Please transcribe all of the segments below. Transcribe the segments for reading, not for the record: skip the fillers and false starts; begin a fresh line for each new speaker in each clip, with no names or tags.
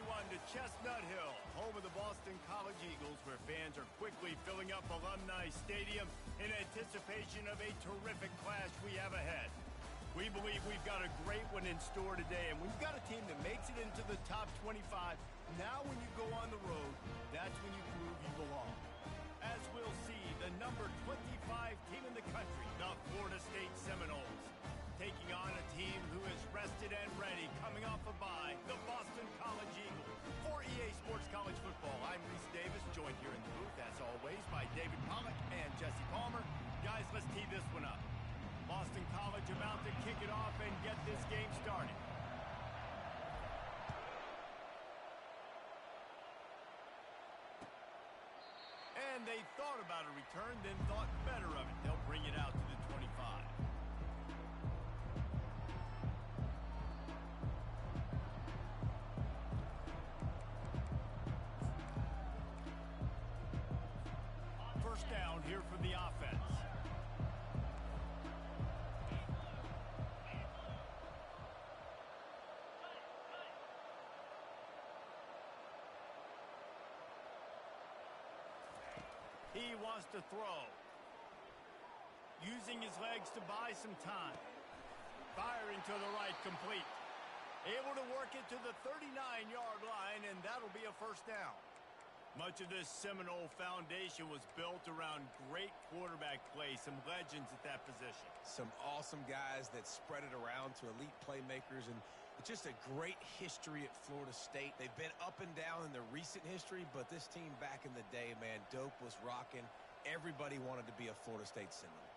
everyone, to Chestnut Hill, home of the Boston College Eagles, where fans are quickly filling up Alumni Stadium in anticipation of a terrific clash we have ahead. We believe we've got a great one in store today, and we've got a team that makes it into the top 25. Now when you go on the road, that's when you prove you belong. As we'll see, the number 25 team in the country, the Florida State Seminoles, taking on a team who is rested and ready, coming off a bye, the Boston College Eagles. For EA Sports College Football, I'm Reese Davis, joined here in the booth, as always, by David Pollack and Jesse Palmer. Guys, let's tee this one up. Boston College about to kick it off and get this game started. And they thought about a return, then thought better of it. They'll bring it out to the 25. First down here for the offense. He wants to throw. Using his legs to buy some time. Firing to the right, complete. Able to work it to the 39-yard line, and that'll be a first down. Much of this Seminole foundation was built around great quarterback play, some legends at that position.
Some awesome guys that spread it around to elite playmakers, and it's just a great history at Florida State. They've been up and down in the recent history, but this team back in the day, man, dope was rocking. Everybody wanted to be a Florida State Seminole.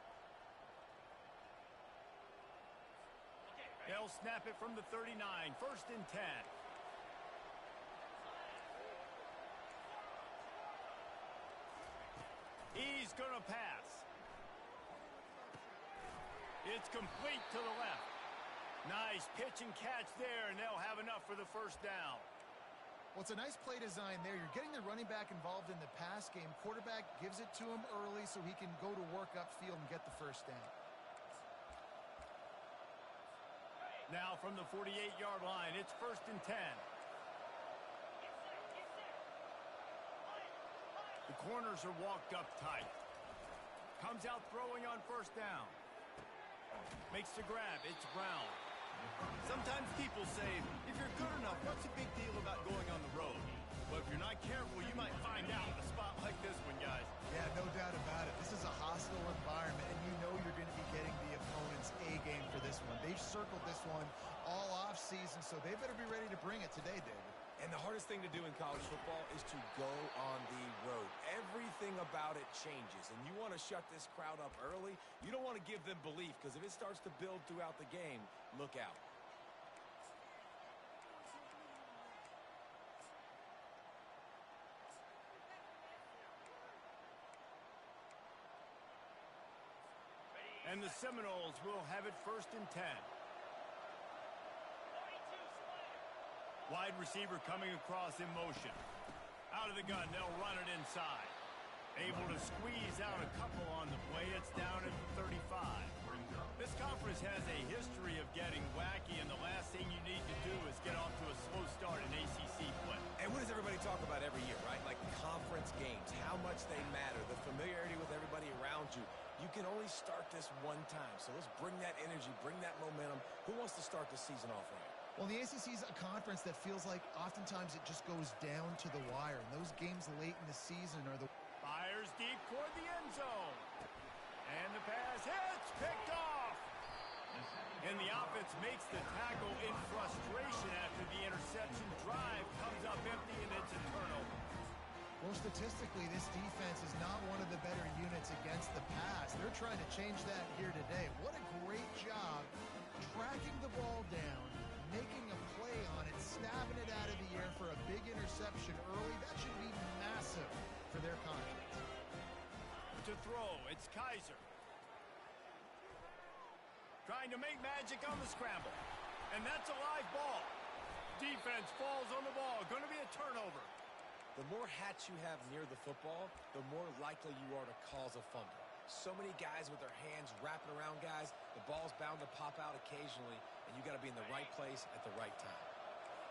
They'll snap it from the 39, first and 10. He's going to pass. It's complete to the left. Nice pitch and catch there, and they'll have enough for the first down.
Well, it's a nice play design there. You're getting the running back involved in the pass game. Quarterback gives it to him early so he can go to work upfield and get the first down.
Now from the 48-yard line, it's first and 10. The corners are walked up tight. Comes out throwing on first down. Makes the grab. It's Brown. Sometimes people say, if you're good enough, what's the big deal about going on the road? But if you're not careful, you might find out in a spot like this one, guys.
Yeah, no doubt about it. This is a hostile environment, and you know you're going to be getting the opponent's A game for this one. They've circled this one all off-season, so they better be ready to bring it today, David.
And the hardest thing to do in college football is to go on the road. Everything about it changes, and you want to shut this crowd up early. You don't want to give them belief, because if it starts to build throughout the game, look out.
And the Seminoles will have it first and 10. Wide receiver coming across in motion. Out of the gun, they'll run it inside. Able to squeeze out a couple on the play. It's down at the 35. This conference has a history of getting wacky, and the last thing you need to do is get off to a slow start in ACC play.
And what does everybody talk about every year, right? Like conference games, how much they matter, the familiarity with everybody around you. You can only start this one time, so let's bring that energy, bring that momentum. Who wants to start the season off right?
Well, the ACC is a conference that feels like oftentimes it just goes down to the wire, and those games late in the season are the...
Fires deep toward the end zone. And the pass hits, picked off. And the offense makes the tackle in frustration after the interception. Drive comes up empty, and it's a turnover.
Well, statistically, this defense is not one of the better units against the pass. They're trying to change that here today. What a great job tracking the ball down, making a play on it, snapping it out of the air for a big interception early. That should be massive for their confidence.
To throw, it's Kaiser. Trying to make magic on the scramble. And that's a live ball. Defense falls on the ball. Going to be a turnover.
The more hats you have near the football, the more likely you are to cause a fumble. So many guys with their hands wrapping around guys, the ball's bound to pop out occasionally, and you got to be in the right place at the right time.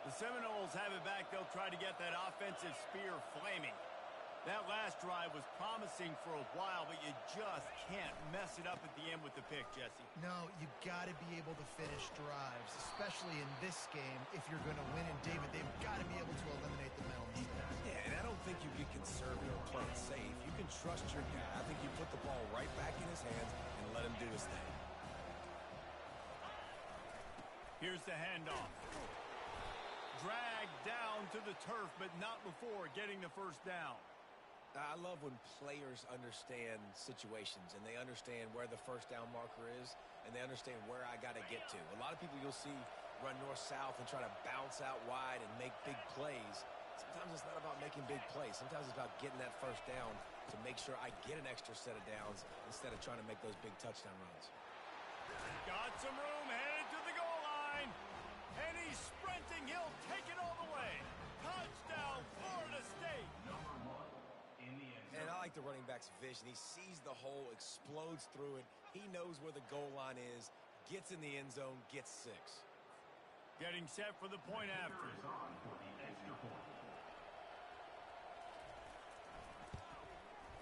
The Seminoles have it back. They'll try to get that offensive spear flaming. That last drive was promising for a while, but you just can't mess it up at the end with the pick, Jesse.
No, you got to be able to finish drives, especially in this game if you're going to win. And, David, they've got to be able to eliminate the mental mistakes.
Yeah, and I don't think you get conservative or play it safe. You can trust your guy. I think you put the ball right back in his hands and let him do his thing.
Here's the handoff. Dragged down to the turf, but not before getting the first down.
I love when players understand situations and they understand where the first down marker is and they understand where I got to get to. A lot of people you'll see run north-south and try to bounce out wide and make big plays. Sometimes it's not about making big plays. Sometimes it's about getting that first down to make sure I get an extra set of downs instead of trying to make those big touchdown runs.
Got some room, headed to the goal line. And he's sprinting. He'll take it all the way. Touchdown, Florida State.
And I like the running back's vision. He sees the hole, explodes through it. He knows where the goal line is, gets in the end zone, gets 6.
Getting set for the point after.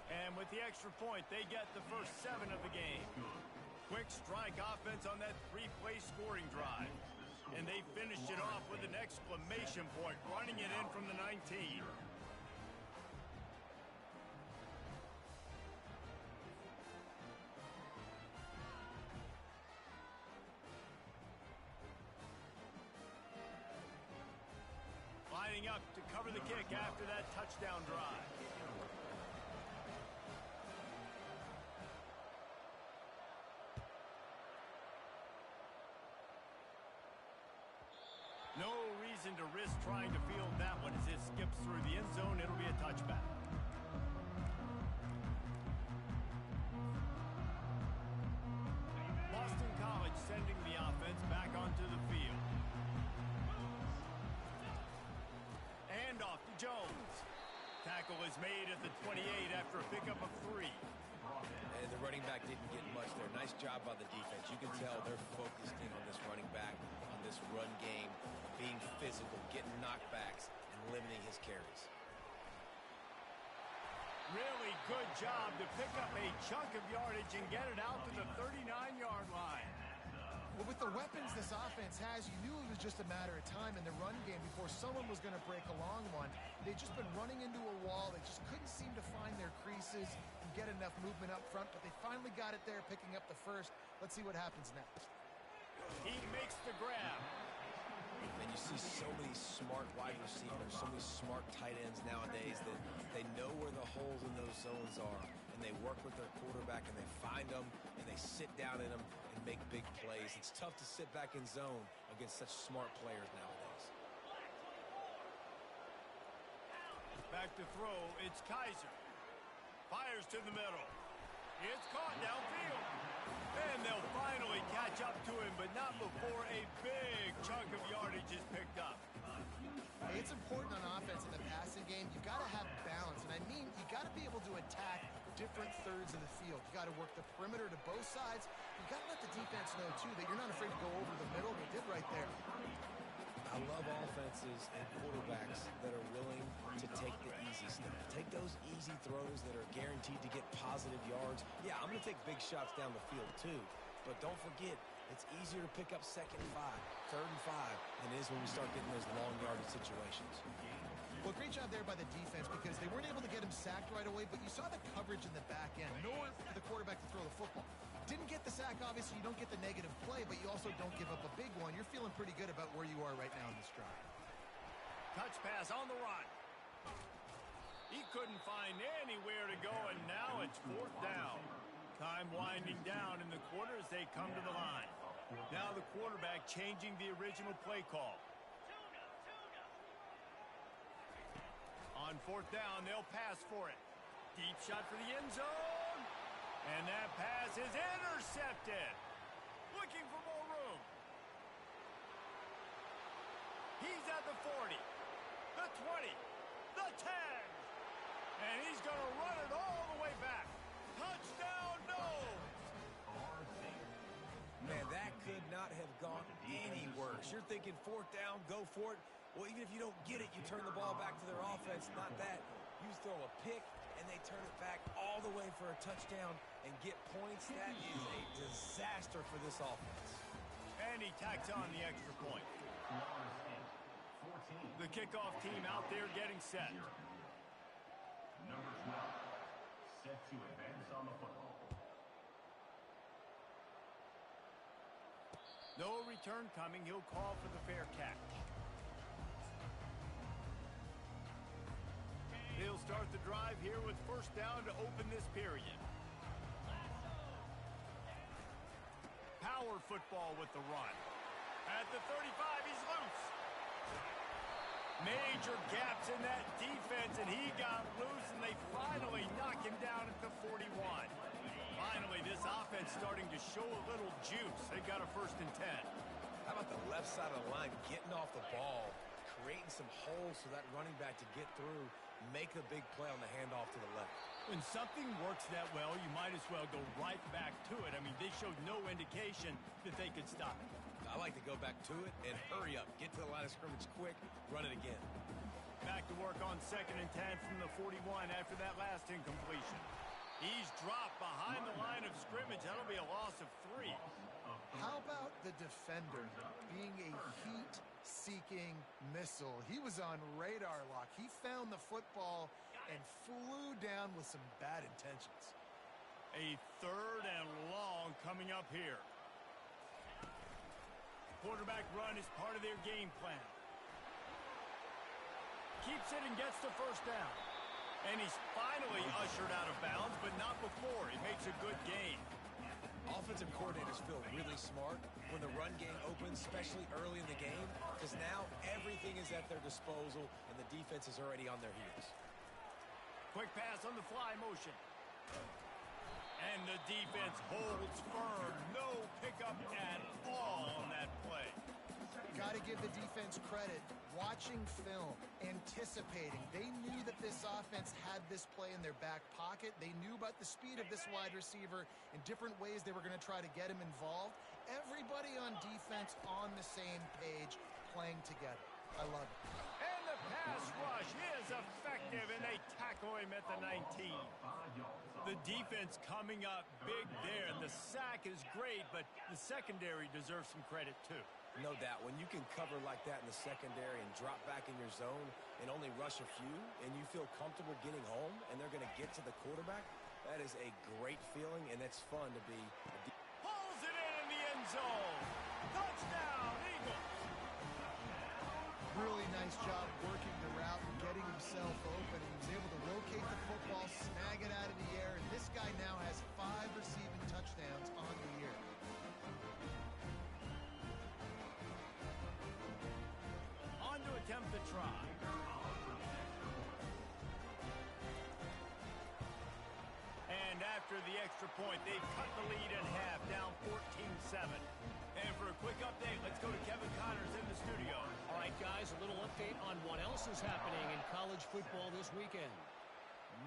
And with the extra point, they get the first 7 of the game. Quick strike offense on that 3-play scoring drive. And they finished it off with an exclamation point, running it in from the 19. Lining up to cover the kick after that touchdown drive. No reason to risk trying to field that one as it skips through the end zone. It'll be a touchback. Boston College sending the offense back onto the field. And off to Jones. Tackle is made at the 28 after a pickup of 3.
And the running back didn't get much there. Nice job by the defense. You can tell they're focused in on this running back, on this run game, being physical, getting knockbacks, and limiting his carries.
Really good job to pick up a chunk of yardage and get it out to the 39-yard line.
Well, with the weapons this offense has, you knew it was just a matter of time in the run game before someone was going to break a long one. They'd just been running into a wall. They just couldn't seem to find their creases and get enough movement up front, but they finally got it there, picking up the first. Let's see what happens next.
He makes the grab.
And you see so many smart wide receivers, so many smart tight ends nowadays that they know where the holes in those zones are, and they work with their quarterback, and they find them, and they sit down in them and make big plays. It's tough to sit back in zone against such smart players nowadays.
Back to throw, it's Kaiser. Fires to the middle. It's caught downfield. And they'll finally catch up to him, but not before a big chunk of yardage is picked up.
Hey, it's important on offense in the passing game. You got to have balance, and I mean you got to be able to attack different thirds of the field. You got to work the perimeter to both sides. You got to let the defense know too that you're not afraid to go over the middle. They did right there.
I love offenses and quarterbacks that are willing to take the easy stuff. Take those easy throws that are guaranteed to get positive yards. Yeah, I'm going to take big shots down the field too. But don't forget, it's easier to pick up 2nd and 5, 3rd and 5 than it is when we start getting those long yardage situations.
Well, great job there by the defense because they weren't able to get him sacked right away, but you saw the coverage in the back end. Nowhere for the quarterback to throw the football. Didn't get the sack, obviously. You don't get the negative play, but you also don't give up a big one. You're feeling pretty good about where you are right now in this drive.
Touch pass on the run. He couldn't find anywhere to go, and now it's 4th down. Time winding down in the quarter as they come to the line. Now the quarterback changing the original play call. On 4th down, they'll pass for it. Deep shot for the end zone. And that pass is intercepted. Looking for more room. He's at the 40, the 20, the 10. And he's going to run it all the way back. Touchdown, no.
Man, that could not have gone any worse. You're thinking 4th down, go for it. Well, even if you don't get it, you turn the ball back to their offense. Not that. You throw a pick, and they turn it back all the way for a touchdown and get points. That is a disaster for this offense.
And he tacks on the extra point. The kickoff team out there getting set.
Number 12, set to advance on the football.
No return coming. He'll call for the fair catch. He'll start the drive here with first down to open this period. Power football with the run. At the 35, he's loose. Major gaps in that defense, and he got loose, and they finally knock him down at the 41. Finally, this offense starting to show a little juice. They got a 1st and 10.
How about the left side of the line getting off the ball, creating some holes for that running back to get through, make a big play on the handoff to the left.
When something works that well, you might as well go right back to it. I mean, they showed no indication that they could stop it.
I like to go back to it and hurry up. Get to the line of scrimmage quick, run it again.
Back to work on 2nd and 10 from the 41 after that last incompletion. He's dropped behind the line of scrimmage. That'll be a loss of 3.
How about the defender being a heat-seeking missile? He was on radar lock. He found the football and flew down with some bad intentions.
A 3rd and long coming up here. Quarterback run is part of their game plan. Keeps it and gets the first down. And he's finally ushered out of bounds, but not before. He makes a good gain.
Offensive coordinators feel really smart when the run game opens, especially early in the game, because now everything is at their disposal, and the defense is already on their heels.
Quick pass on the fly motion. And the defense holds firm. No pickup at all on that play.
Got to give the defense credit. Watching film, anticipating. They knew that this offense had this play in their back pocket. They knew about the speed of this wide receiver in different ways they were going to try to get him involved. Everybody on defense on the same page, playing together. I love it.
And the pass rush is effective, and they tackle him at the 19. The defense coming up big there, and the sack is great, but the secondary deserves some credit too.
No doubt. When you can cover like that in the secondary and drop back in your zone and only rush a few, and you feel comfortable getting home, and they're going to get to the quarterback, that is a great feeling, and it's fun to be.
Pulls it in the end zone. Touchdown, Eagles.
Really nice job working the route and getting himself open. He was able to locate the football, snag it out of the air, and this guy now has 5 receiving touchdowns on the year.
On to attempt the try. And after the extra point, they've cut the lead in half, down 14-7. And for a quick update, let's go to Kevin Connors in the studio.
All right, guys, a little update on what else is happening in college football this weekend.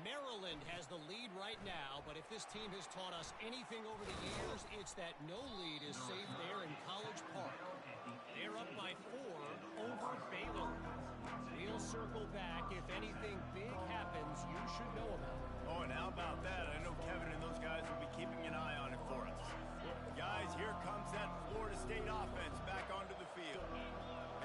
Maryland has the lead right now, but if this team has taught us anything over the years, it's that no lead is safe there in College Park. They're up by 4 over Baylor. We'll circle back. If anything big happens, you should know about it.
Oh, and how about that? I know Kevin and those guys will be keeping an eye on it for us. Guys, here comes that Florida State offense back onto the field.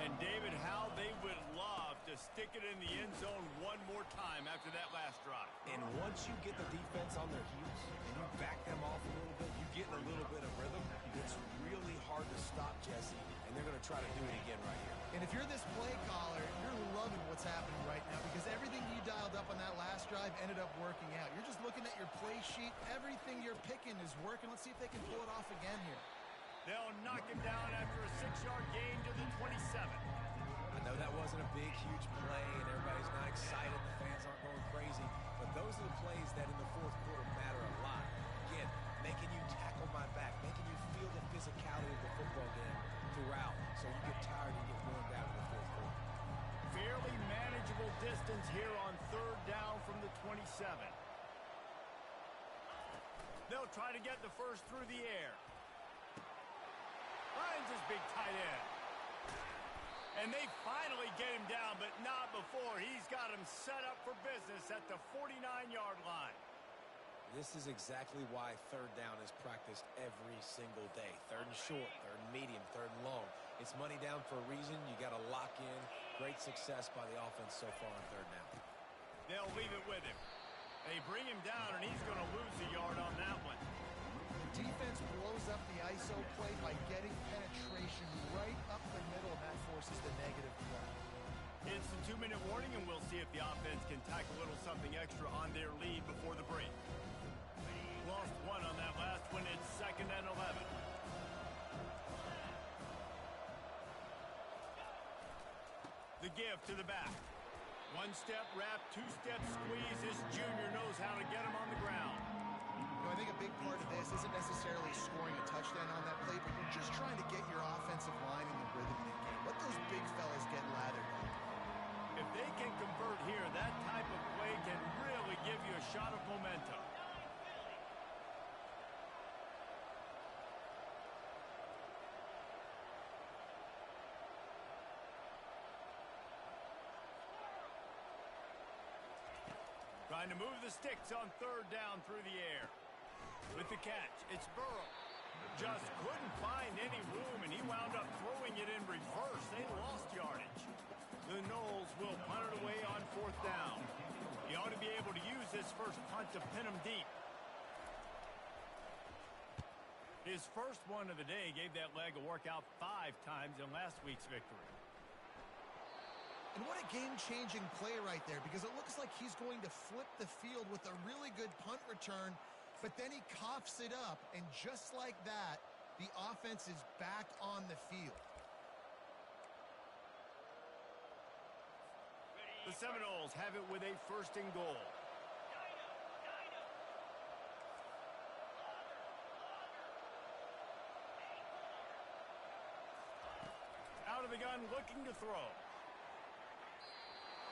And David, how they would love to stick it in the end zone one more time after that last drive.
And once you get the defense on their heels and you back them off a little bit, you get in a little bit of rhythm, it's really hard to stop Jesse, and they're going to try to do it again right here.
And if you're this play caller, you're loving what's happening right now because everything you dialed up on that last drive ended up working out. You're just looking at your play sheet. Everything you're picking is working. Let's see if they can pull it off again here.
They'll knock him down after a 6-yard gain to the 27.
I know that wasn't a big, huge play, and everybody's not excited. The fans aren't going crazy. But those are the plays that in the fourth quarter matter a lot. Again, making you tackle my back, making you feel the physicality of the football game throughout, so you get tired and get worn down in the fourth quarter.
Fairly manageable distance here on 3rd down from the 27. They'll try to get the first through the air. Finds his big tight end. And they finally get him down, but not before. He's got him set up for business at the 49-yard line.
This is exactly why third down is practiced every single day. Third and short, third and medium, third and long. It's money down for a reason. You got to lock in. Great success by the offense so far on third down.
They'll leave it with him. They bring him down, and he's going to lose a yard on that one.
The defense blows up the ISO play by getting penetration right up the middle, and that forces the negative play.
It's a 2-minute warning, and we'll see if the offense can tack a little something extra on their lead before the break. Lost one on that last one. It's 2nd and 11. The give to the back. 1-step wrap, 2-step squeeze. This junior knows how to get him on the ground.
You know, I think a big part of this isn't necessarily scoring a touchdown on that play, but you're just trying to get your offensive line in the rhythm of the game. Let those big fellas get lathered up.
If they can convert here, that type of play can really give you a shot of momentum. Trying to move the sticks on third down through the air. With the catch, it's Burrow. Just couldn't find any room, and he wound up throwing it in reverse. They lost yardage. The Noles will punt it away on 4th down. He ought to be able to use this first punt to pin him deep. His first one of the day gave that leg a workout 5 times in last week's victory.
And what a game-changing play right there, because it looks like he's going to flip the field with a really good punt return, but then he coughs it up, and just like that, the offense is back on the field.
The Seminoles have it with a 1st and goal. Out of the gun, looking to throw.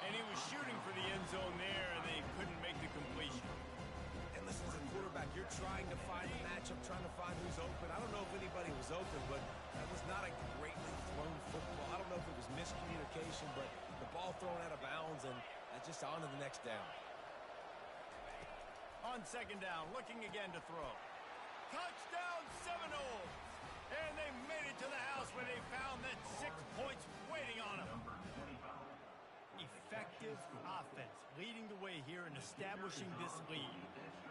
And he was shooting for the end zone there, and they couldn't make the completion.
And listen, as a quarterback, you're trying to find the matchup, trying to find who's open. I don't know if anybody was open, but that was not a greatly thrown football. I don't know if it was miscommunication, but the ball thrown out of bounds, and just on to the next down.
On 2nd down, looking again to throw. Touchdown, Seminoles! And they made it to the house where they found that 6 points waiting on them. Effective offense leading the way here and establishing this lead.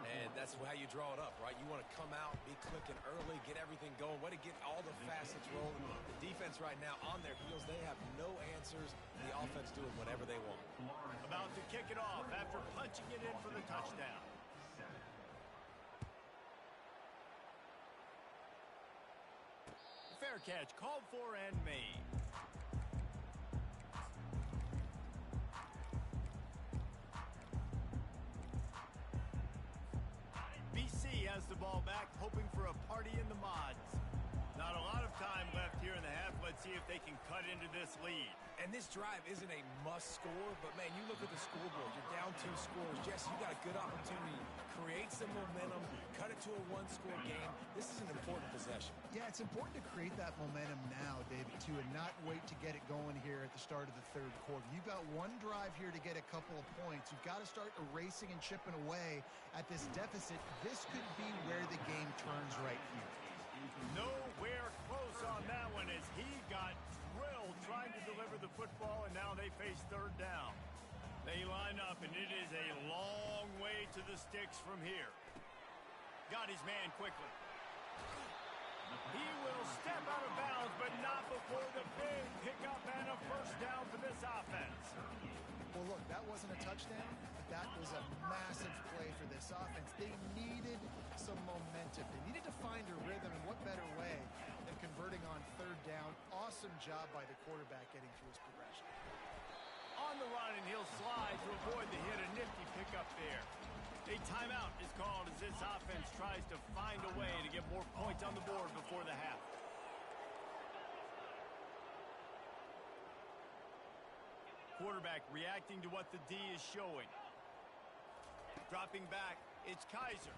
And that's how you draw it up, right? You want to come out, be clicking early, get everything going, way to get all the facets rolling. The defense right now on their heels, they have no answers. The offense doing whatever they want.
About to kick it off after punching it in for the touchdown. Fair catch called for and made. BC has the ball back, hoping for a party in the mods. Not a lot of time left here in the half. Let's see if they can cut into this lead.
And this drive isn't a must score, but man, you look at the scoreboard, you're down 2 scores. Jesse, you got a good opportunity. Create some momentum, cut it to a 1-score game. This is an important possession.
Yeah, it's important to create that momentum now, David, too, and not wait to get it going here at the start of the 3rd quarter. You've got one drive here to get a couple of points. You've got to start erasing and chipping away at this deficit. This could be where the game turns right here.
Nowhere close on that one as he got drilled trying to deliver the football, and now they face 3rd down. They line up, and it is a long way to the sticks from here. Got his man quickly. He will step out of bounds, but not before the big pickup and a 1st down for this offense.
Well, look, that wasn't a touchdown, but that was a massive play for this offense. They needed some momentum. They needed to find a rhythm, and what better way than converting on 3rd down. Awesome job by the quarterback getting through his progression.
On the run, and he'll slide to avoid the hit. A nifty pickup there. A timeout is called as this offense tries to find a way to get more points on the board before the half. Quarterback reacting to what the D is showing. Dropping back, it's Kaiser.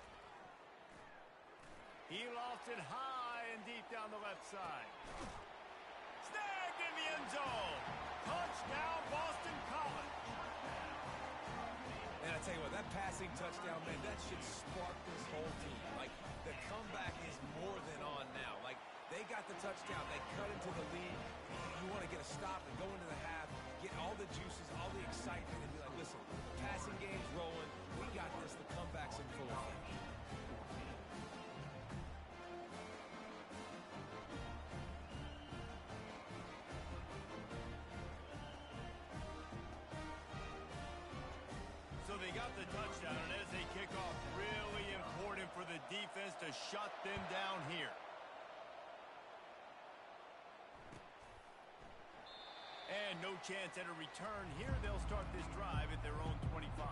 He lofts it high and deep down the left side. Snagged in the end end zone. Touchdown, Boston College.
And I tell you what, that passing touchdown, man, that should spark this whole team. Like, the comeback is more than on now. Like, they got the touchdown. They cut into the lead. You want to get a stop and go into the half, get all the juices, all the excitement, and be like, listen, passing game's rolling. We got this. The comeback's in full effect.
So they got the touchdown, and as they kick off, really important for the defense to shut them down here. And no chance at a return here. They'll start this drive at their own 25.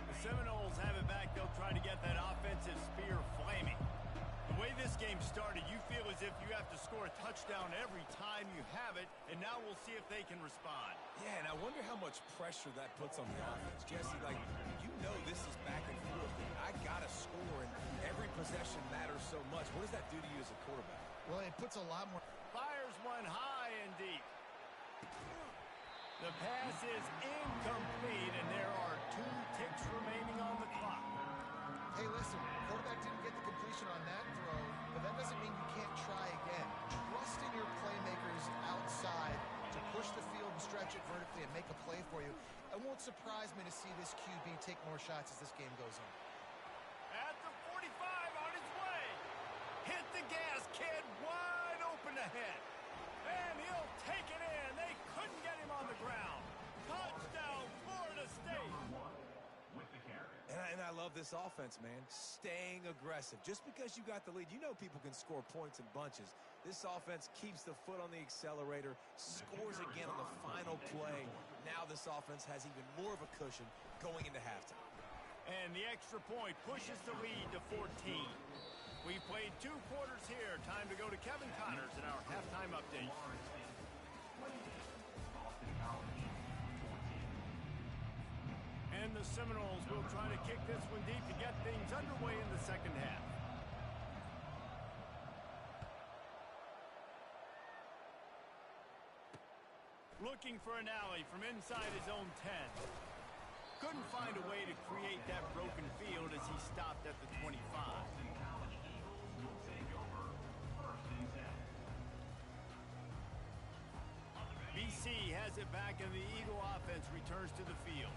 The Seminoles have it back. They'll try to get that offensive spear flaming. The way this game started, you feel as if you have to score a touchdown every time you have it, and now we'll see if they can respond.
Yeah, and I wonder how much pressure that puts on the offense. Jesse, like, you know this is back and forth. I got to score, and every possession matters so much. What does that do to you as a quarterback?
Well, it puts a lot more.
Fires one high and deep. The pass is incomplete, and there are 2 ticks remaining on the clock.
Hey, listen, the quarterback didn't get the completion on that throw, but that doesn't mean you can't try again. Trust in your playmakers outside to push the field and stretch it vertically and make a play for you. It won't surprise me to see this QB take more shots as this game goes on.
At the 45, on his way. Hit the gas, kid, wide open ahead. And he'll take it in. They couldn't get him on the ground. Touchdown, Florida State.
With the carry.
And I love this offense, man. Staying aggressive. Just because you got the lead, you know people can score points in bunches. This offense keeps the foot on the accelerator, scores again on the final play. Now this offense has even more of a cushion going into halftime.
And the extra point pushes the lead to 14. We've played 2 quarters here. Time to go to Kevin Connors in our halftime update.
Boston College, 14.
And the Seminoles will try to kick this one deep to get things underway in the second half. Looking for an alley from inside his own 10. Couldn't find a way to create that broken field as he stopped at the 25.
Boston College Eagles will take over 1st and 10.
BC has it back, and the Eagle offense returns to the field.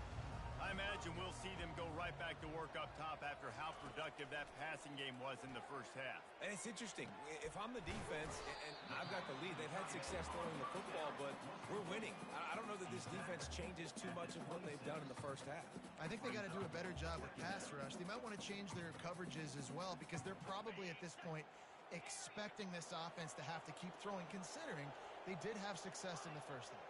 I imagine we'll see them go right back to work up top after how productive that passing game was in the first half.
And it's interesting. If I'm the defense and I've got the lead, they've had success throwing the football, but we're winning. I don't know that this defense changes too much of what they've done in the first half.
I think they got to do a better job with pass rush. They might want to change their coverages as well because they're probably at this point expecting this offense to have to keep throwing, considering they did have success in the first half.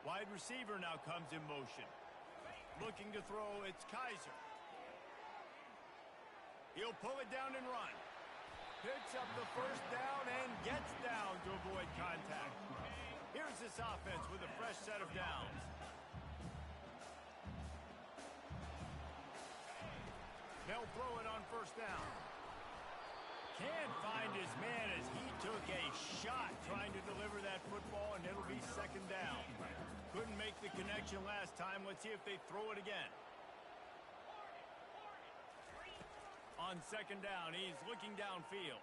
Wide receiver now comes in motion. Looking to throw, it's Kaiser. He'll pull it down and run. Picks up the first down and gets down to avoid contact. Here's this offense with a fresh set of downs. They'll throw it on first down. Can't find his man as he took a shot trying to deliver that football, and it'll be second down. Couldn't make the connection last time. Let's see if they throw it again. On second down, he's looking downfield.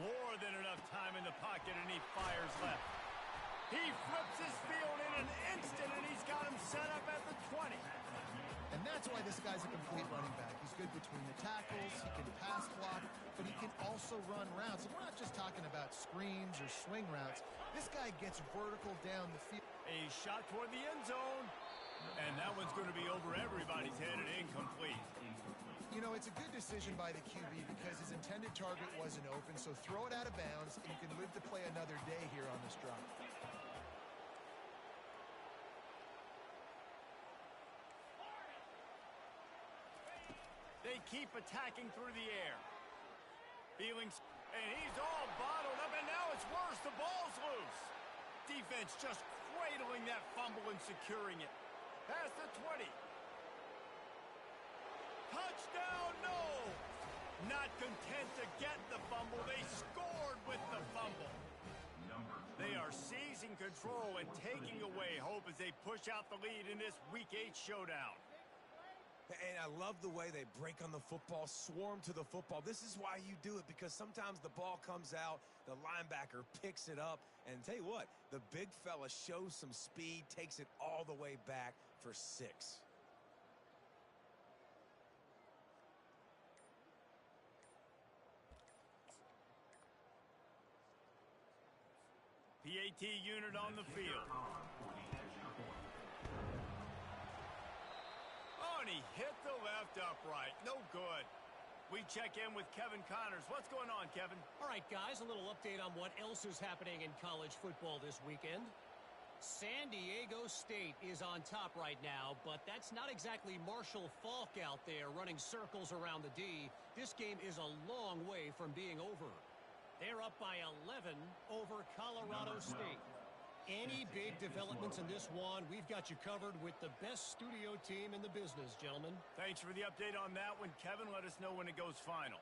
More than enough time in the pocket, and he fires left. He flips his field in an instant, and he's got him set up at the 20.
And that's why this guy's a complete running back. He's good between the tackles, he can pass block, but he can also run routes. And we're not just talking about screens or swing routes. This guy gets vertical down the field.
A shot toward the end zone, and that one's going to be over everybody's head and incomplete.
You know, it's a good decision by the QB because his intended target wasn't open, so throw it out of bounds, and you can live to play another day here on this drive.
They keep attacking through the air. And he's all bottled up, and now it's worse. The ball's loose. Defense just cradling that fumble and securing it. Past the 20. Touchdown, no! Not content to get the fumble, they scored with the fumble. They are seizing control and taking away hope as they push out the lead in this Week 8 showdown.
And I love the way they break on the football, swarm to the football. This is why you do it, because sometimes the ball comes out, the linebacker picks it up, and tell you what, the big fella shows some speed, takes it all the way back for 6.
PAT unit on the field. Oh, and he hit the left upright. No good. We check in with Kevin Connors. What's going on, Kevin?
All right, guys, a little update on what else is happening in college football this weekend. San Diego State is on top right now, but that's not exactly Marshall Faulk out there running circles around the D. This game is a long way from being over. They're up by 11 over Colorado State. Any big developments in this one, we've got you covered with the best studio team in the business, gentlemen.
Thanks for the update on that one, Kevin. Let us know when it goes final.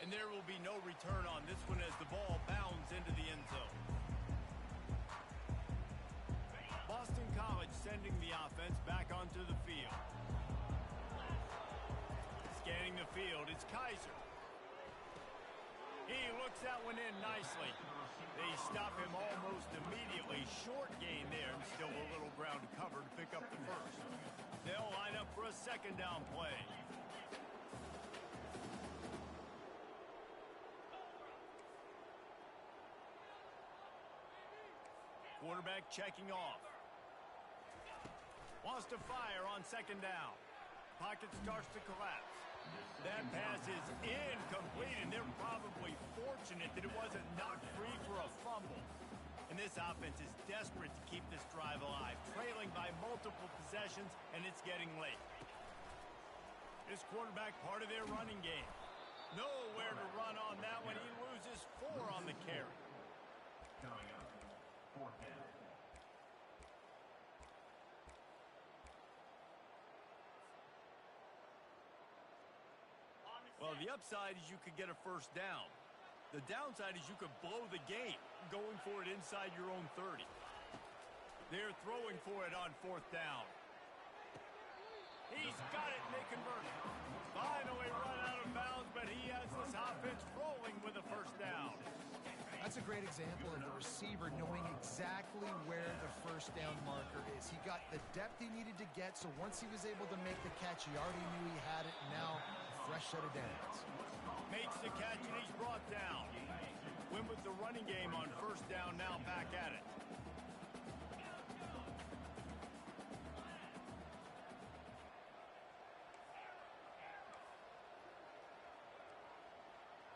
And there will be no return on this one as the ball bounds into the end zone. Boston College sending the offense back onto the field. Scanning the field, it's Kaiser. He looks that one in nicely. They stop him almost immediately. Short gain there, and still a little ground to cover to pick up the first. They'll line up for a second down play. Quarterback checking off. Wants to fire on second down. Pocket starts to collapse. That pass is incomplete, and they're probably fortunate that it wasn't knocked free for a fumble. And this offense is desperate to keep this drive alive, trailing by multiple possessions, and it's getting late. This quarterback part of their running game. Nowhere to run on that one. He loses 4 on the carry.
Coming up, 4th down.
Well, the upside is you could get a first down. The downside is you could blow the game going for it inside your own 30. They're throwing for it on 4th down. He's got it, and they convert it. Finally run out of bounds, but he has this offense rolling with a first down.
That's a great example of the receiver knowing exactly where the first down marker is. He got the depth he needed to get, so once he was able to make the catch, he already knew he had it. Now, fresh set of downs.
Makes the catch, and he's brought down. Win with the running game on first down, now back at it.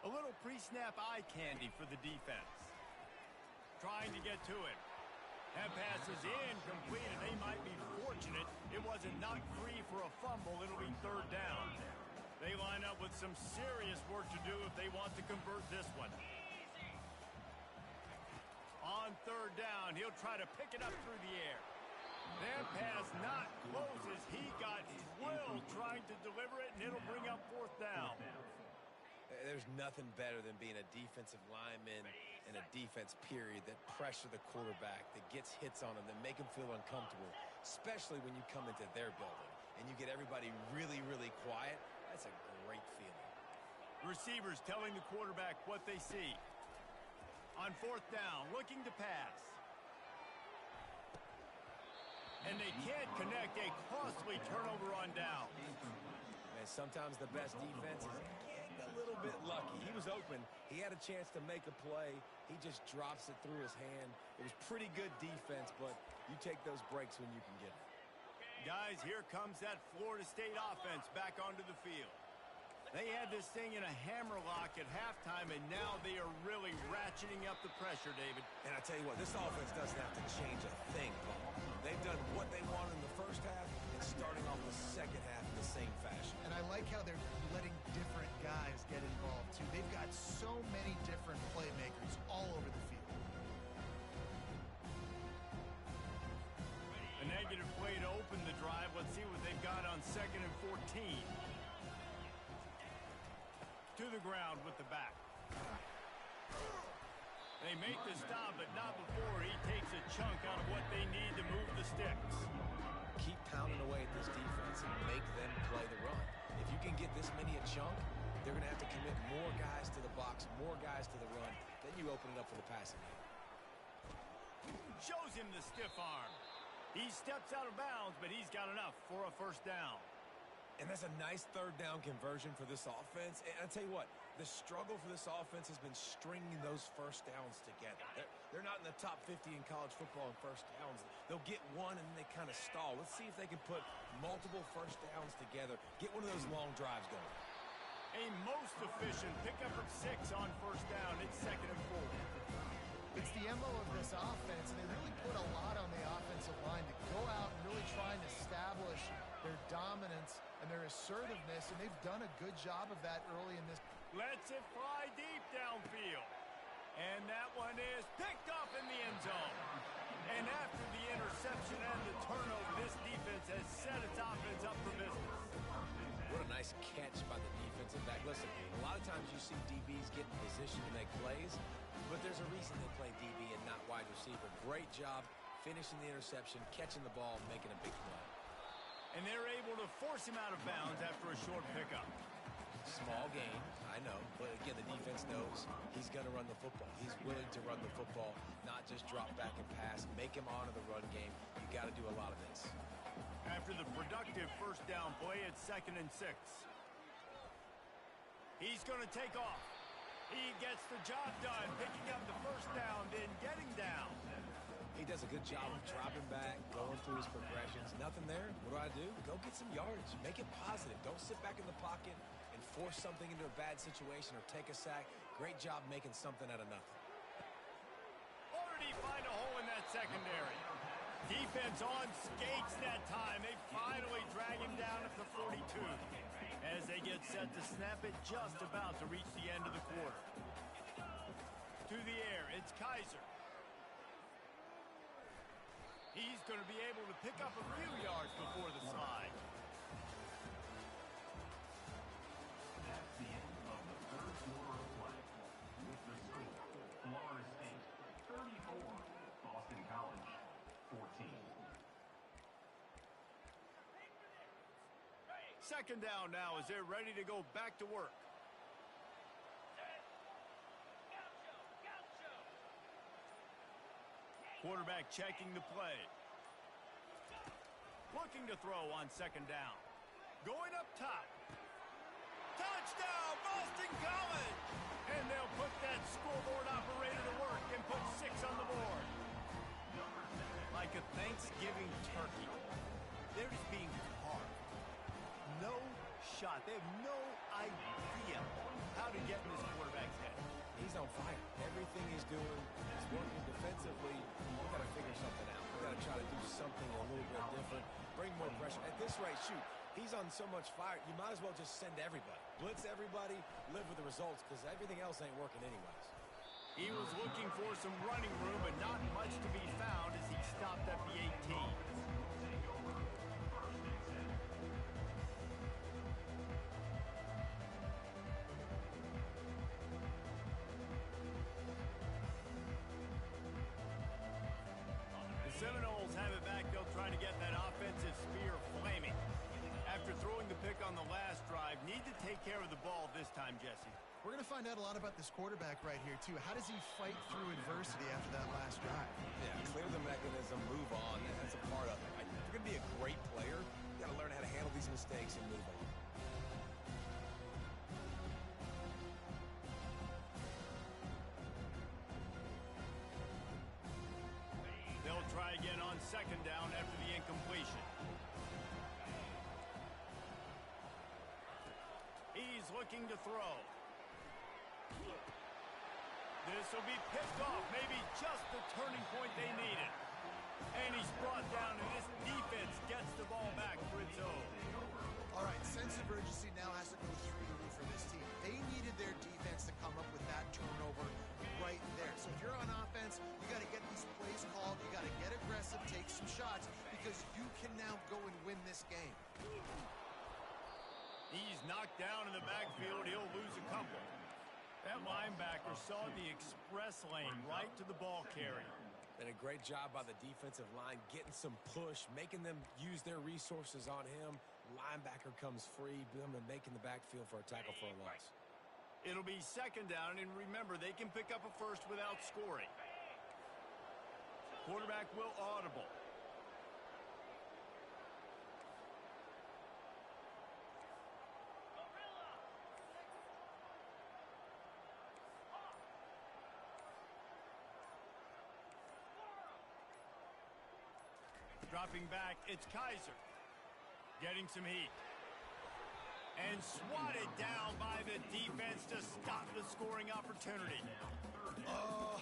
A little pre-snap eye candy for the defense. Trying to get to it. That pass is incomplete, and they might be fortunate it wasn't knocked free for a fumble. It'll be 3rd down. They line up with some serious work to do if they want to convert this one. On 3rd down, he'll try to pick it up through the air. That pass not close as he got drilled trying to deliver it, and it'll bring up 4th down.
There's nothing better than being a defensive lineman in a defense period that pressure the quarterback, that gets hits on him, that make him feel uncomfortable, especially when you come into their building and you get everybody really, really quiet. That's a great feeling.
Receivers telling the quarterback what they see. On 4th down, looking to pass. And they can't connect. A costly turnover on down.
Man, sometimes the best defense is getting a little bit lucky. He was open. He had a chance to make a play. He just drops it through his hand. It was pretty good defense, but you take those breaks when you can get it.
Guys, here comes that Florida State offense back onto the field. They had this thing in a hammerlock at halftime, and now they are really ratcheting up the pressure, David.
And I tell you what, this offense doesn't have to change a thing, Paul. They've done what they wanted in the first half and starting off the second half in the same fashion.
And I like how they're letting different guys get involved, too. They've got so many different playmakers all over the field.
A negative play to open the drive. Let's see what they've got on 2nd and 14. To the ground with the back. They make the stop, but not before he takes a chunk out of what they need to move the sticks.
Keep pounding away at this defense and make them play the run. If you can get this many a chunk, they're going to have to commit more guys to the box, more guys to the run. Then you open it up for the passing game.
Shows him the stiff arm. He steps out of bounds, but he's got enough for a first down.
And that's a nice third down conversion for this offense. And I tell you what, the struggle for this offense has been stringing those first downs together. They're not in the top 50 in college football in first downs. They'll get one and then they kind of stall. Let's see if they can put multiple first downs together, get one of those long drives going.
A most efficient pickup of 6 on first down. It's 2nd and 4.
It's the MO of this offense, and they really put a lot on the offensive line to go out and really try and establish their dominance and their assertiveness, and they've done a good job of that early in this.
Lets it fly deep downfield. And that one is picked off in the end zone. And after the interception and the turnover, this defense has set its offense up for business.
What a nice catch by the defensive back. Listen, a lot of times you see DBs get in position to make plays, but there's a reason they play DB and not wide receiver. Great job finishing the interception, catching the ball, making a big play.
And they're able to force him out of bounds after a short pickup.
Small gain, I know, but again, the defense knows he's going to run the football. He's willing to run the football, not just drop back and pass, make him honor the run game. You got to do a lot of this.
After the productive first down play, it's 2nd and 6. He's going to take off. He gets the job done, picking up the first down, then getting down.
He does a good job of dropping back, going through his progressions. Nothing there. What do? Go get some yardage. Make it positive. Don't sit back in the pocket and force something into a bad situation or take a sack. Great job making something out of nothing.
Already find a hole in that secondary. Defense on skates that time. They finally drag him down at the 42 as they get set to snap it just about to reach the end of the quarter. To the air, it's Kaiser. He's going to be able to pick up a few yards before the slide.
That's the end of the third quarter of play. With the score, Florida State 34, Boston College 14.
Second down now as they're ready to go back to work. Quarterback checking the play. Looking to throw on second down. Going up top. Touchdown, Boston College! And they'll put that scoreboard operator to work and put 6 on the board. Like a Thanksgiving turkey. They're just being carved. No shot. They have no idea how to get in this quarterback's head.
He's on fire. Everything he's doing is working defensively. We've got to figure something out. We've got to try to do something a little bit different. Bring more pressure. At this rate, shoot, he's on so much fire, you might as well just send everybody. Blitz everybody, live with the results, because everything else ain't working anyways.
He was looking for some running room, but not much to be found as he stopped at the 18. Seminoles have it back. They'll try to get that offensive spear flaming. After throwing the pick on the last drive, need to take care of the ball this time, Jesse.
We're going to find out a lot about this quarterback right here, too. How does he fight through adversity after that last drive?
Yeah, clear the mechanism, move on. That's a part of it. If you're going to be a great player, you got to learn how to handle these mistakes and move on.
They'll try again on second down after the incompletion. He's looking to throw. This will be picked off, maybe just the turning point they needed. And he's brought down, and this defense gets the ball back for its own.
All right, sense of urgency now has to go through the roof for this team. They needed their defense to come up with that turnover right there. So if you're on offense, you got to get these plays called. You got to get aggressive, take some shots, because you can now go and win this game.
He's knocked down in the backfield. He'll lose a couple. That linebacker saw the express lane right to the ball carrier.
And a great job by the defensive line, getting some push, making them use their resources on him. Linebacker comes free, boom, and making the backfield for a tackle for a loss.
It'll be second down, and remember, they can pick up a first without scoring. Quarterback will audible. Dropping back, it's Kaiser. Getting some heat. And swatted down by the defense to stop the scoring opportunity.
Oh,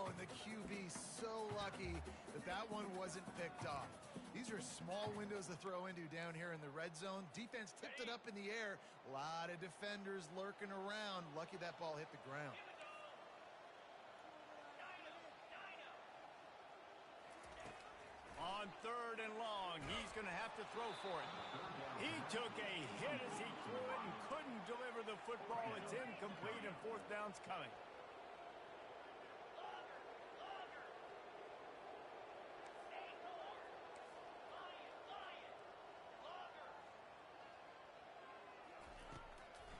and the QB so lucky that that one wasn't picked off. These are small windows to throw into down here in the red zone. Defense tipped it up in the air. A lot of defenders lurking around. Lucky that ball hit the ground.
On third and long, he's going to have to throw for it. He took a hit as he threw it and couldn't deliver the football. It's incomplete, and fourth down's coming.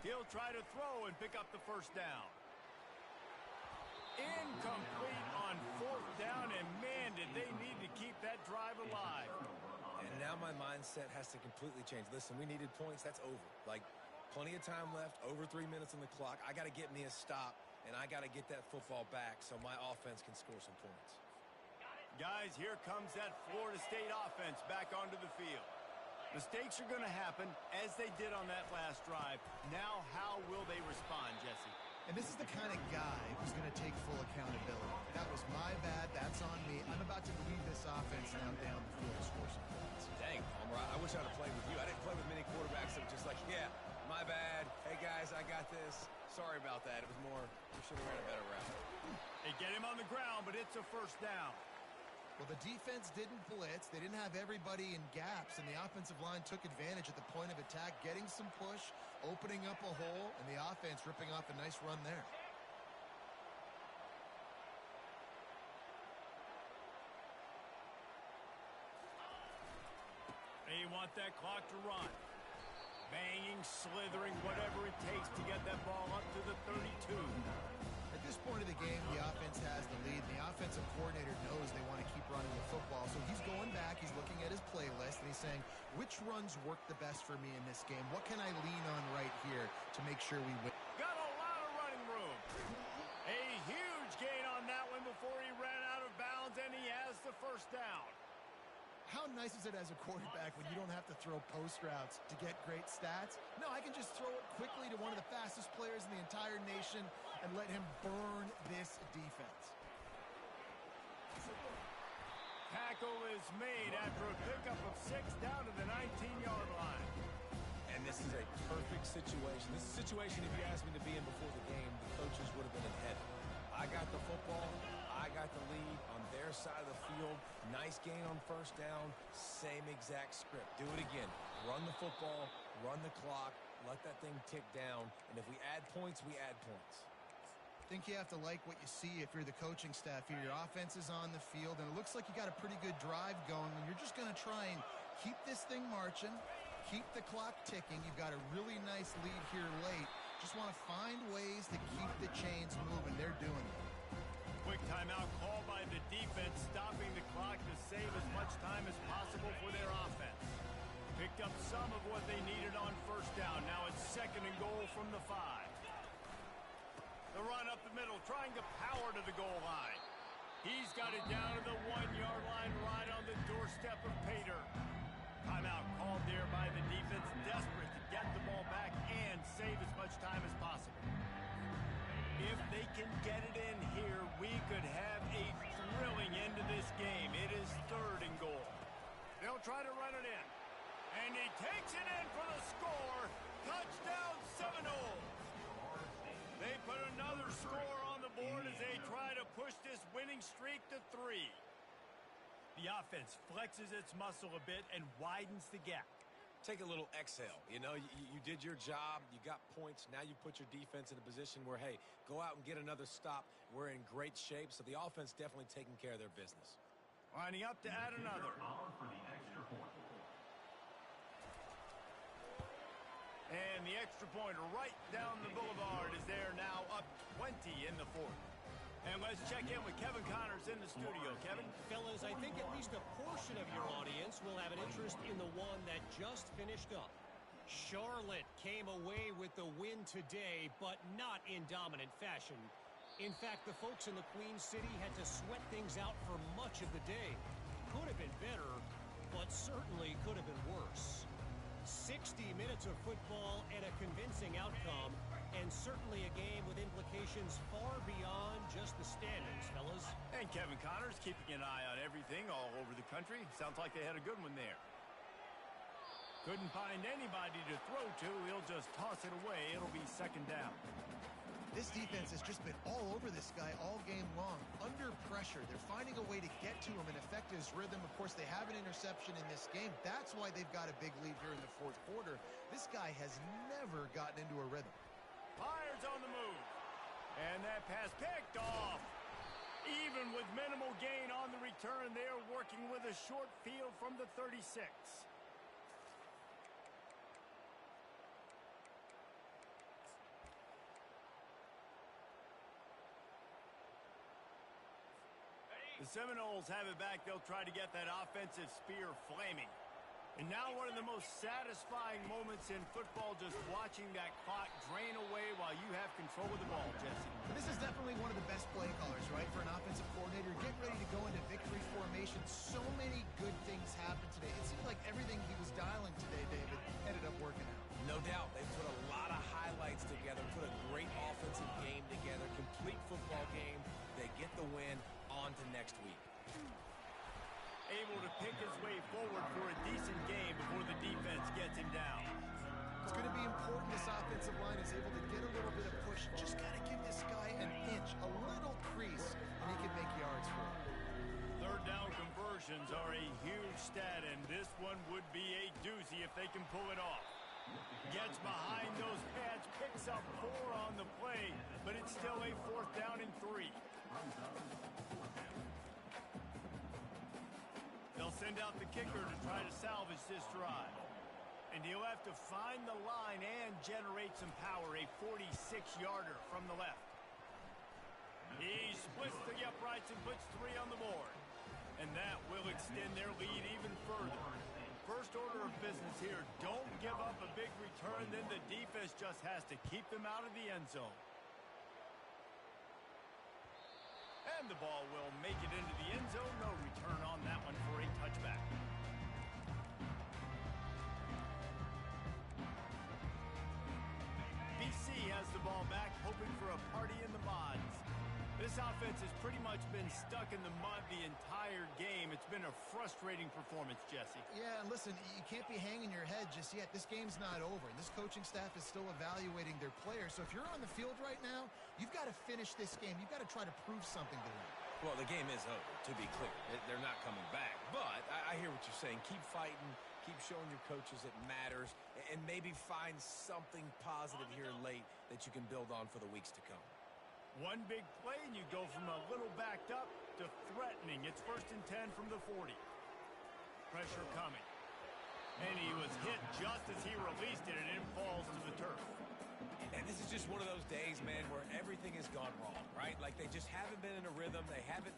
He'll try to throw and pick up the first down. Incomplete on fourth down, and man, did they need to keep that drive alive.
And now my mindset has to completely change. Listen, we needed points. That's over. Like, plenty of time left, over 3 minutes on the clock. I got to get me a stop, and I got to get that football back so my offense can score some points.
Guys, here comes that Florida State offense back onto the field. Mistakes are going to happen, as they did on that last drive. Now, how will they respond, Jesse?
And this is the kind of guy who's going to take full accountability. That was my bad. That's on me. I'm about to lead this offense now down the field to score some points.
Dang, Palmer, I wish I'd have played with you. I didn't play with many quarterbacks that were just like, yeah, my bad. Hey, guys, I got this. Sorry about that. It was more, we should have ran a better route.
They get him on the ground, but it's a first down.
Well, the defense didn't blitz. They didn't have everybody in gaps, and the offensive line took advantage at the point of attack, getting some push, opening up a hole, and the offense ripping off a nice run there.
They want that clock to run. Banging, slithering, whatever it takes to get that ball up to the 32.
At this point of the game, the offense has the lead. The offensive coordinator knows they want to keep running the football, so he's going back, he's looking at his playlist, and he's saying, which runs work the best for me in this game? What can I lean on right here to make sure we win?
Got a lot of running room. A huge gain on that one before he ran out of bounds, and he has the first down.
How nice is it as a quarterback when you don't have to throw post routes to get great stats? No, I can just throw it quickly to one of the fastest players in the entire nation and let him burn this defense.
Tackle is made after a pickup of 6 down to the 19-yard line.
And this is a perfect situation. This is a situation, if you asked me to be in before the game, the coaches would have been in heaven. I got the football. I got the lead on their side of the field. Nice gain on first down. Same exact script. Do it again. Run the football. Run the clock. Let that thing tick down. And if we add points, we add points.
I think you have to like what you see if you're the coaching staff here. Your offense is on the field, and it looks like you got a pretty good drive going, and you're just going to try and keep this thing marching, keep the clock ticking. You've got a really nice lead here late. Just want to find ways to keep the chains moving. They're doing it.
Quick timeout called by the defense, stopping the clock to save as much time as possible for their offense. Picked up some of what they needed on first down. Now it's second and goal from the 5. The run up the middle, trying to power to the goal line. He's got it down to the 1-yard line right on the doorstep of Pater. Timeout called there by the defense, desperate to get the ball back and save as much time as possible. If they can get it in here, we could have a thrilling end to this game. It is 3rd and goal. They'll try to run it in. And he takes it in for the score. Touchdown Seminoles. They put another score on the board as they try to push this winning streak to 3. The offense flexes its muscle a bit and widens the gap.
Take a little exhale. You know, you did your job. You got points. Now you put your defense in a position where, hey, go out and get another stop. We're in great shape, so the offense definitely taking care of their business.
Lining up to add another. And the extra point right down the boulevard is there now, up 20 in the 4th. And let's check in with Kevin Connors in the studio. Kevin?
Fellas, I think at least a portion of your audience will have an interest in the one that just finished up. Charlotte came away with the win today, but not in dominant fashion. In fact, the folks in the Queen City had to sweat things out for much of the day. Could have been better, but certainly could have been worse. 60 minutes of football and a convincing outcome, and certainly a game with implications far beyond just the standings, fellas.
And Kevin Connors keeping an eye on everything all over the country. Sounds like they had a good one there. Couldn't find anybody to throw to. He'll just toss it away. It'll be 2nd down.
This defense has just been all over this guy all game long. Under pressure, they're finding a way to get to him and affect his rhythm. Of course, they have an interception in this game. That's why they've got a big lead here in the 4th quarter. This guy has never gotten into a rhythm.
Fires on the move. And that pass picked off. Even with minimal gain on the return, they are working with a short field from the 36. The Seminoles have it back. They'll try to get that offensive spear flaming. And now one of the most satisfying moments in football, just watching that clock drain away while you have control of the ball, Jesse.
This is definitely one of the best play callers, right, for an offensive coordinator. Get ready to go into victory formation. So many good things happened today. It seemed like everything he was dialing today, David, ended up working out.
No doubt. They put a lot of highlights together, put a great offensive game together, complete football game. They get the win. On to next week.
Able to pick his way forward for a decent game before the defense gets him down.
It's going to be important this offensive line is able to get a little bit of push. Just got to give this guy an inch, a little crease, and he can make yards for it.
3rd down conversions are a huge stat, and this one would be a doozy if they can pull it off. Gets behind those pads, picks up 4 on the play, but it's still a 4th down and 3. They'll send out the kicker to try to salvage this drive. And he'll have to find the line and generate some power, a 46-yarder from the left. He splits the uprights and puts 3 on the board. And that will extend their lead even further. First order of business here, don't give up a big return, then the defense just has to keep them out of the end zone. And the ball will make it into the end zone. No return on that one for a touchback. BC has the ball back, hoping for a party in the mods. This offense has pretty much been stuck in the mud the entire game. It's been a frustrating performance, Jesse.
Yeah, and listen, you can't be hanging your head just yet. This game's not over. This coaching staff is still evaluating their players. So if you're on the field right now, you've got to finish this game. You've got to try to prove something to them.
Well, the game is over, to be clear. They're not coming back. But I hear what you're saying. Keep fighting. Keep showing your coaches it matters. And maybe find something positive here late that you can build on for the weeks to come.
One big play, and you go from a little backed up to threatening. It's 1st and 10 from the 40. Pressure coming. And he was hit just as he released it, and it falls to the turf.
And this is just one of those days, man, where everything has gone wrong, right? Like they just haven't been in a rhythm. They haven't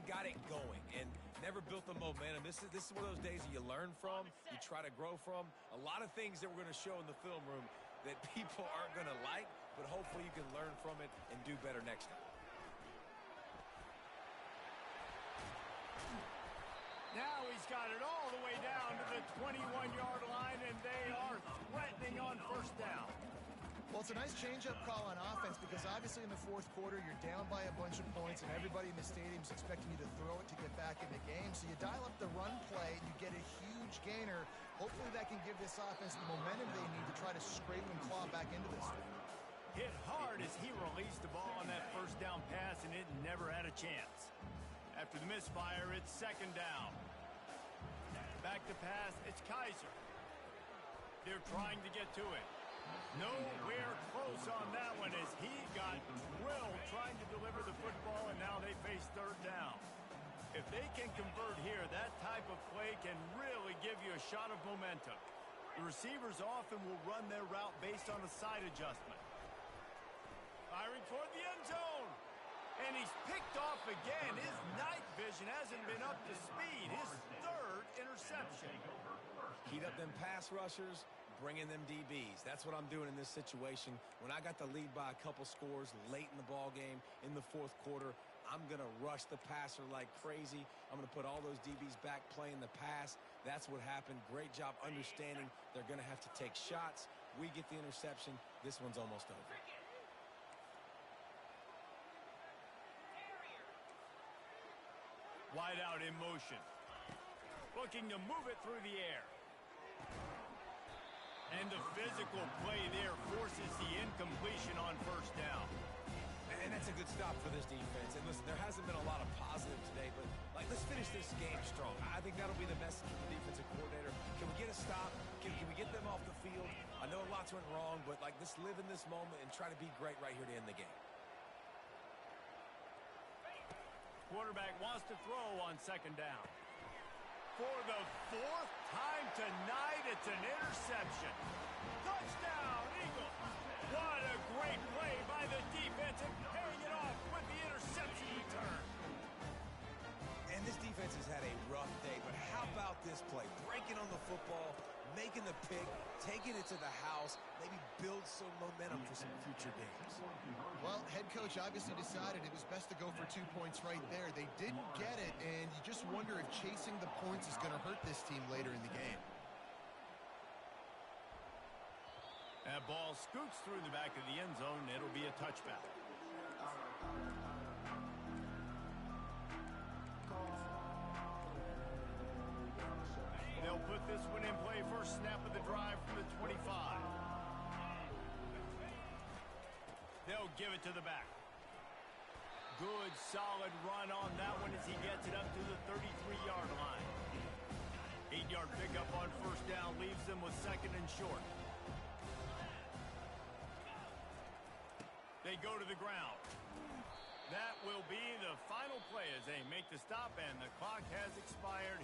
got it going and never built the momentum. This is one of those days that you learn from, you try to grow from. A lot of things that we're going to show in the film room that people aren't going to like, but hopefully you can learn from it and do better next time.
Now he's got it all the way down to the 21-yard line, and they are threatening on first down.
Well, it's a nice change-up call on offense because obviously in the fourth quarter, you're down by a bunch of points and everybody in the stadium is expecting you to throw it to get back in the game. So you dial up the run play, you get a huge gainer. Hopefully that can give this offense the momentum they need to try to scrape and claw back into this one.
Hit hard as he released the ball on that first down pass, and it never had a chance. After the misfire, it's second down. Back to pass, it's Kaiser. They're trying to get to it. Nowhere close on that one as he got drilled trying to deliver the football, and now they face third down. If they can convert here, that type of play can really give you a shot of momentum. The receivers often will run their route based on a side adjustment. Firing toward the end zone. And he's picked off again. His night vision hasn't been up to speed. His third interception.
Heat up them pass rushers, bring in them DBs. That's what I'm doing in this situation. When I got the lead by a couple scores late in the ball game in the fourth quarter, I'm going to rush the passer like crazy. I'm going to put all those DBs back playing the pass. That's what happened. Great job understanding they're going to have to take shots. We get the interception. This one's almost over.
Wide out in motion. Looking to move it through the air. And the physical play there forces the incompletion on first down.
And that's a good stop for this defense. And listen, there hasn't been a lot of positive today, but let's finish this game strong. I think that'll be the message from the defensive coordinator. Can we get a stop? Can we get them off the field? I know lots went wrong, but let's live in this moment and try to be great right here to end the game.
Quarterback wants to throw on second down. For the fourth time tonight, it's an interception. Touchdown, Eagles. What a great play by the defense and paying it off with the interception return.
And this defense has had a rough day, but how about this play? Breaking on the football, making the pick, taking it to the house, maybe build some momentum for some future games.
Well, head coach obviously decided it was best to go for 2 points right there. They didn't get it, and you just wonder if chasing the points is going to hurt this team later in the game.
That ball scoots through the back of the end zone. It'll be a touchback. They'll put this one in play first snap of the drive from the 25. They'll give it to the back. Good, solid run on that one as he gets it up to the 33-yard line. 8-yard pickup on first down leaves them with second and short. They go to the ground. That will be the final play as they make the stop, and the clock has expired.